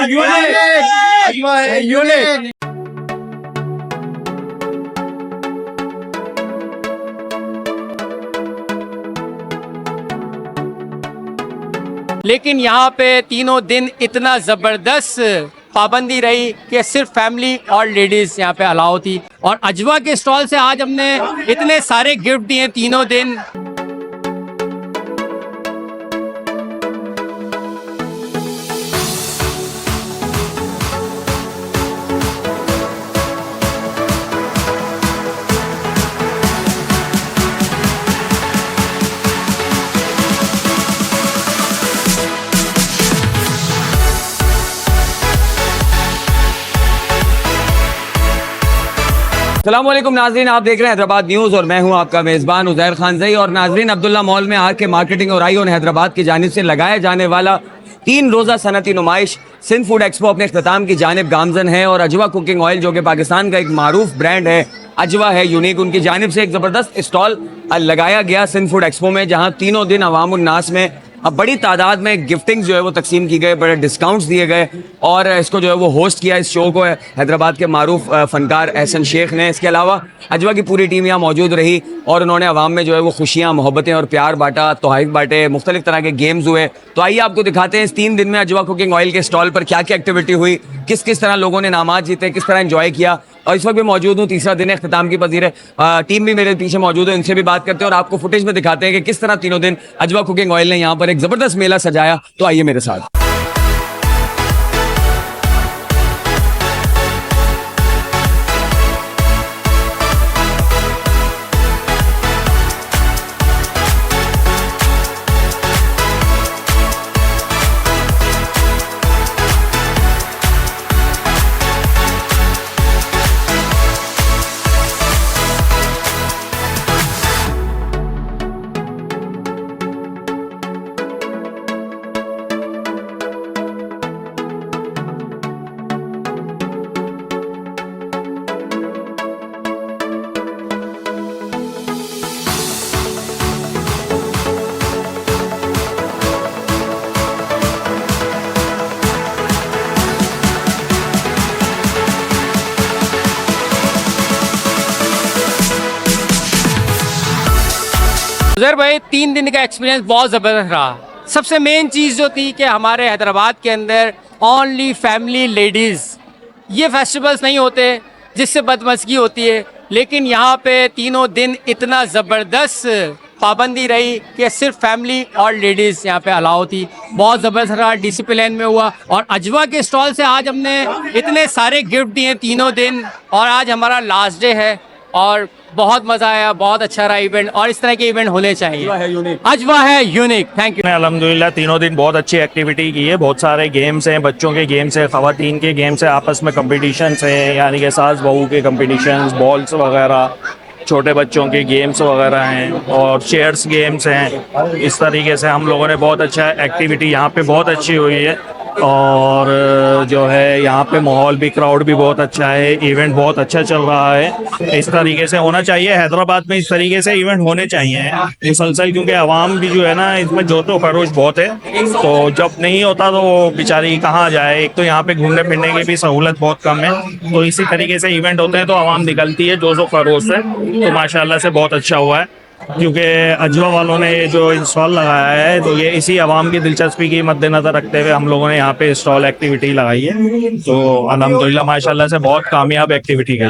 Unique. लेकिन यहाँ पे तीनों दिन इतना ज़बरदस्त पाबंदी रही कि सिर्फ फैमिली और लेडीज़ यहाँ पे अलाउ थी। और अजवा के स्टॉल से आज हमने इतने सारे गिफ्ट दिए तीनों दिन। अस्सलामुअलैकुम नाजरीन, आप देख रहे हैं हैदराबाद न्यूज़ और मैं हूं आपका मेज़बान उज़ैर खानज़ई। और नाजरीन, अब्दुल्ला मॉल में आके मार्केटिंग और आईओन हैदराबाद की जानिब से लगाया जाने वाला 3 रोज़ा सनती नुमाइश सिंध फूड एक्सपो अपने अख्ताम की जानिब गामजन है। और अजवा कुकिंग ऑयल जो कि पाकिस्तान का एक मारूफ ब्रांड है, अजवा है यूनिक, उनकी जानिब से एक ज़बरदस्त स्टॉल लगाया गया सिंध फूड एक्सपो में, जहाँ तीनों दिन अवाम उन्नास में अब बड़ी तादाद में गिफ्टिंग जो है वो तकसीम की गए, बड़े डिस्काउंट्स दिए गए। और इसको जो है वो होस्ट किया, इस शो को हैदराबाद के मारूफ फ़नकार एहसन शेख ने। इसके अलावा अजवा की पूरी टीम यहाँ मौजूद रही और उन्होंने अवाम में जो है वो खुशियाँ, मोहब्बतें और प्यार बांटा, तोहफ़े बांटे, मुख्तलिफ तरह के गेम्स हुए। तो आइए आपको दिखाते हैं इस 3 दिन में अजवा कुकिंग ऑयल के स्टॉल पर क्या क्या एक्टिविटी हुई, किस किस तरह लोगों ने इनामात जीते, किस तरह एंजॉय किया। और इस वक्त भी मौजूद हूँ, तीसरा दिन है, अख्ताम की पजीर है, टीम भी मेरे पीछे मौजूद है, इनसे भी बात करते हैं और आपको फुटेज में दिखाते हैं कि किस तरह तीनों दिन अजवा कुकिंग ऑयल ने यहाँ पर एक ज़बरदस्त मेला सजाया। तो आइए मेरे साथ। उज़ैर भाई, 3 दिन का एक्सपीरियंस बहुत ज़बरदस्त रहा। सबसे मेन चीज़ जो थी कि हमारे हैदराबाद के अंदर ओनली फैमिली लेडीज़, ये फेस्टिवल्स नहीं होते जिससे बदमज़गी होती है, लेकिन यहाँ पे तीनों दिन इतना ज़बरदस्त पाबंदी रही कि सिर्फ फैमिली और लेडीज़ यहाँ पे अलाउ थी। बहुत ज़बरदस्त रहा, डिसिप्लिन में हुआ। और अजवा के स्टॉल से आज हमने इतने सारे गिफ्ट दिए तीनों दिन, और आज हमारा लास्ट डे है और बहुत मज़ा आया, बहुत अच्छा रहा इवेंट। और इस तरह के इवेंट होने चाहिए। अजवा है यूनिक। Thank you. अल्हम्दुलिल्लाह तीनों दिन बहुत अच्छी एक्टिविटी की है, बहुत सारे गेम्स हैं, बच्चों के गेम्स हैं, ख़वातीन के गेम्स हैं, आपस में कंपटीशंस हैं, यानी कि सास बहू के कंपटीशंस, बॉल्स वगैरह, छोटे बच्चों के गेम्स वगैरह हैं और चेयर्स गेम्स हैं। इस तरीके से हम लोगों ने बहुत अच्छा एक्टिविटी यहाँ पे बहुत अच्छी हुई है। और जो है यहाँ पे माहौल भी, क्राउड भी बहुत अच्छा है, इवेंट बहुत अच्छा चल रहा है। इस तरीके से होना चाहिए, हैदराबाद में इस तरीके से इवेंट होने चाहिए मुसलसल, क्योंकि आवाम भी जो है ना इसमें जोतो खरोश बहुत है। तो जब नहीं होता तो वो बेचारी कहाँ जाए, एक तो यहाँ पे घूमने फिरने की भी सहूलत बहुत कम है। तो इसी तरीके से इवेंट होते हैं तो आवाम निकलती है जोशो खरोश से। तो माशाल्लाह से बहुत अच्छा हुआ है, क्योंकि अजवा वालों ने जो स्टॉल लगाया है तो ये इसी आवाम की दिलचस्पी की मद्देनजर रखते हुए हम लोगों ने यहाँ पे स्टॉल एक्टिविटी लगाई है। तो अल्हम्दुलिल्लाह माशाल्लाह से बहुत कामयाब एक्टिविटी है।